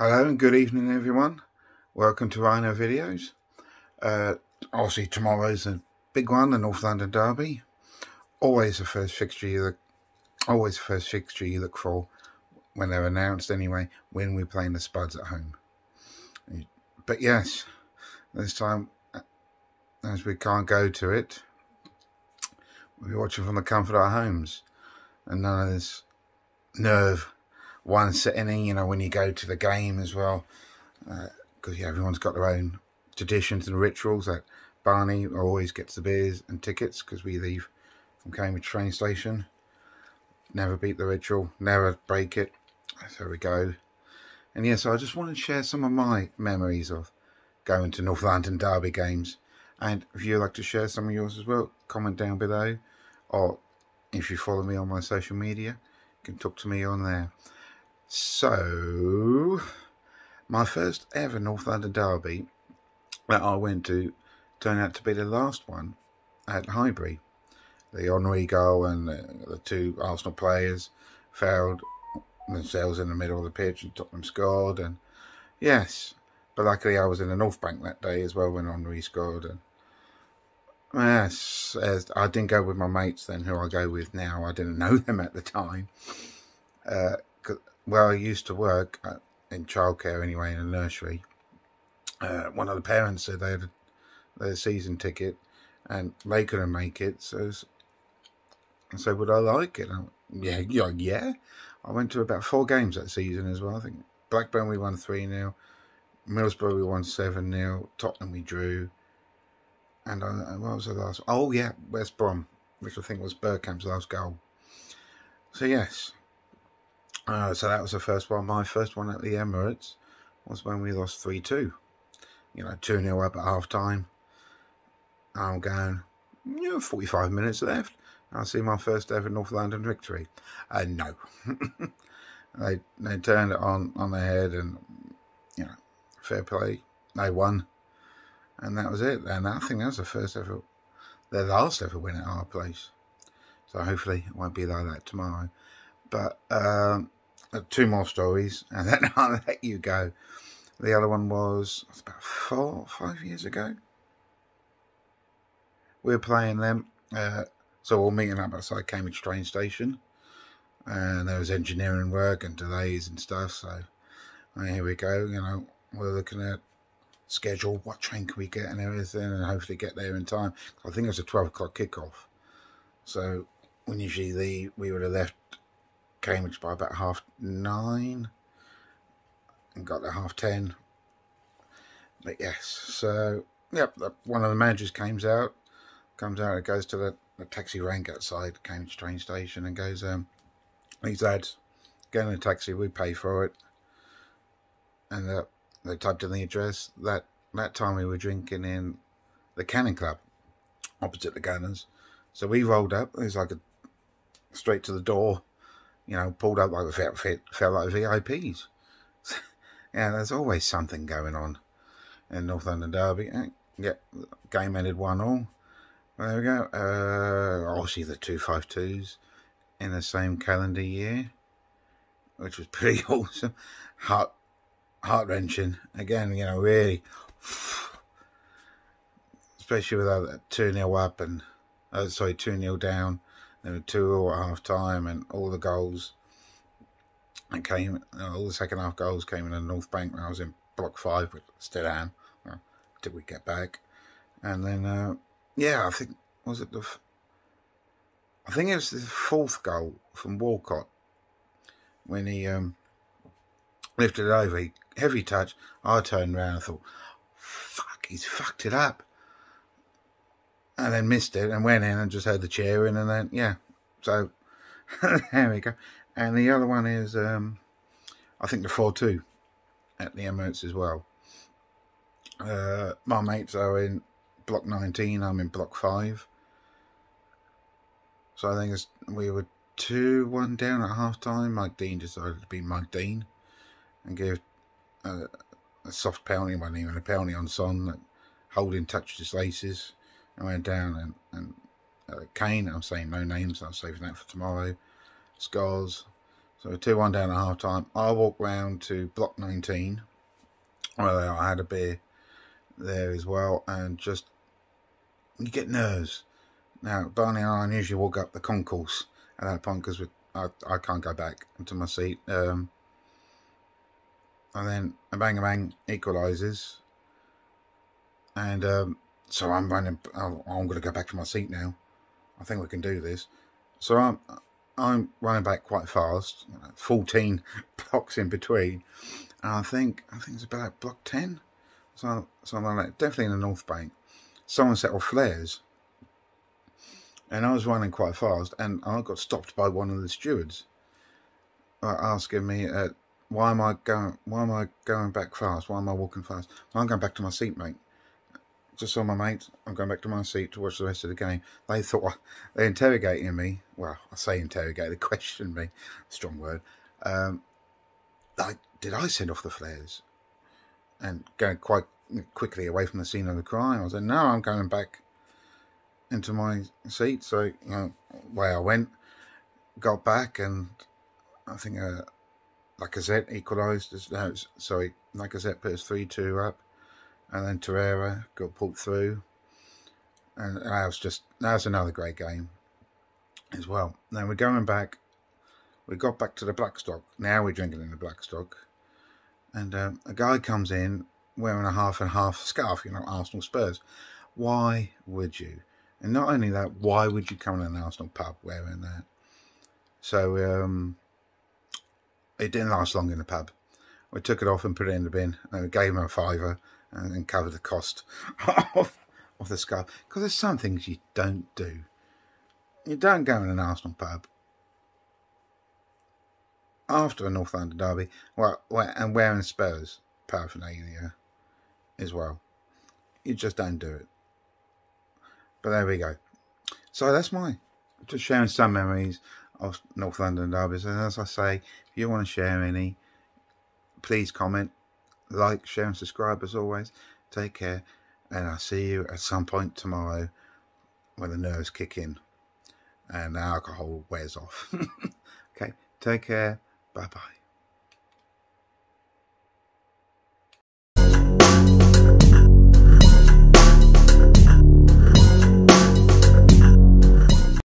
Hello and good evening everyone. Welcome to Rhino Videos. Obviously tomorrow's a big one, the North London Derby. Always the first fixture you look for when they're announced anyway, when we're playing the Spuds at home. But yes, this time, as we can't go to it, we'll be watching from the comfort of our homes. And none of this nerve one setting in, you know, when you go to the game as well, because everyone's got their own traditions and rituals. Like Barney always gets the beers and tickets because we leave from Cambridge train station. Never beat the ritual, never break it. So we go. And yes, I just want to share some of my memories of going to North London Derby games. And if you'd like to share some of yours as well, comment down below. Or if you follow me on my social media, you can talk to me on there. So, my first ever North London Derby that I went to turned out to be the last one at Highbury. The Henri goal and the two Arsenal players fouled themselves in the middle of the pitch and Tottenham scored. And yes, but luckily I was in the North Bank that day as well when Henri scored. And yes, I didn't go with my mates then, who I go with now. I didn't know them at the time. Well, I used to work in childcare anyway, in a nursery. One of the parents said they had a season ticket and they couldn't make it, so I said, would I like it? Yeah. I went to about 4 games that season as well. I think Blackburn we won 3-0, Middlesbrough we won 7-0, Tottenham we drew, and what was the last? Oh yeah, West Brom, which I think was Bergkamp's last goal. So yes. So that was the first one. My first one at the Emirates was when we lost 3-2. You know, 2-0 up at half time. I'm going, 45 minutes left. I'll see my first ever North London victory. No. they turned it on their head and, you know, fair play. They won. And that was it. And I think that was their last ever win at our place. So hopefully it won't be like that tomorrow. But 2 more stories, and then I'll let you go. The other one was about 4 or 5 years ago. We were playing them, so we're meeting up outside Cambridge train station, and there was engineering work and delays and stuff. So here we go. You know, we're looking at schedule, what train can we get and everything, and hopefully get there in time. I think it was a 12 o'clock kickoff. So when usually leave, we would have left Cambridge by about 9:30 and got there 10:30. But yes, so yep, one of the managers comes out, it goes to the taxi rank outside Cambridge train station and goes, these lads get in a taxi, we pay for it. And they typed in the address. That time we were drinking in the Cannon Club opposite the Gunners. So we rolled up. It was like straight to the door. You know, pulled up like felt like VIPs. Yeah, there's always something going on in North London Derby. Yeah, game ended 1-1. There we go. Obviously the 252s in the same calendar year, which was pretty awesome. Heart-wrenching. Again, you know, really, especially with that 2-0 up and 2-0 down. There were 2 at half time, and all the goals that came, all the second half goals came in the North Bank when I was in block 5, but still am, till we get back. And then, yeah, I think it was the 4th goal from Walcott when he lifted it over, heavy touch. I turned around and thought, fuck, he's fucked it up. And then missed it and went in and just heard the cheering, and then, yeah. So, there we go. And the other one is, I think the 4-2 at the Emirates as well. My mates are in block 19, I'm in block 5. So I think we were 2-1 down at half time. Mike Dean decided to be Mike Dean and give a soft penalty, wasn't even a penalty on Son, that Holding touched his laces. I went down and Kane, I'm saying no names, I'm saving that for tomorrow, scores So 2-1 down at half time. I walked round to block 19, where I had a beer there as well, and just, you get nerves. Now, Barney and I usually walk up the concourse at that point because I can't go back into my seat. And then a bang equalises, and so I'm running. I'm going to go back to my seat now. I think we can do this. So I'm running back quite fast. 14 blocks in between, and I think it's about block 10. So something like that. Definitely in the North Bank. Someone set off flares, and I was running quite fast, and I got stopped by one of the stewards, asking me, "Why am I going back fast? Why am I walking fast? I'm going back to my seat, mate. Just saw my mate. I'm going back to my seat to watch the rest of the game." They thought they're interrogating me. Well, I say interrogate. They questioned me. Strong word. Did I send off the flares? And going quite quickly away from the scene of the crime. I said, "No, I'm going back into my seat." So, away I went, got back, and I think Lacazette equalised. Lacazette put us 3-2 up, and then Torreira got pulled through, and that was another great game as well. Then we're going back. We got back to the Blackstock. Now we're drinking in the Blackstock, and a guy comes in wearing a half and half scarf, Arsenal Spurs. Why would you? And not only that, why would you come in an Arsenal pub wearing that? So it didn't last long in the pub. We took it off and put it in the bin, and we gave him a £5 and covered the cost of the scarf. Because there's some things you don't do. You don't go in an Arsenal pub after a North London derby, and wearing Spurs paraphernalia as well. You just don't do it. But there we go. So that's just sharing some memories of North London derbies. And as I say, if you want to share any, please comment, like, share and subscribe as always. Take care, and I'll see you at some point tomorrow when the nerves kick in and the alcohol wears off. Okay, take care. Bye-bye.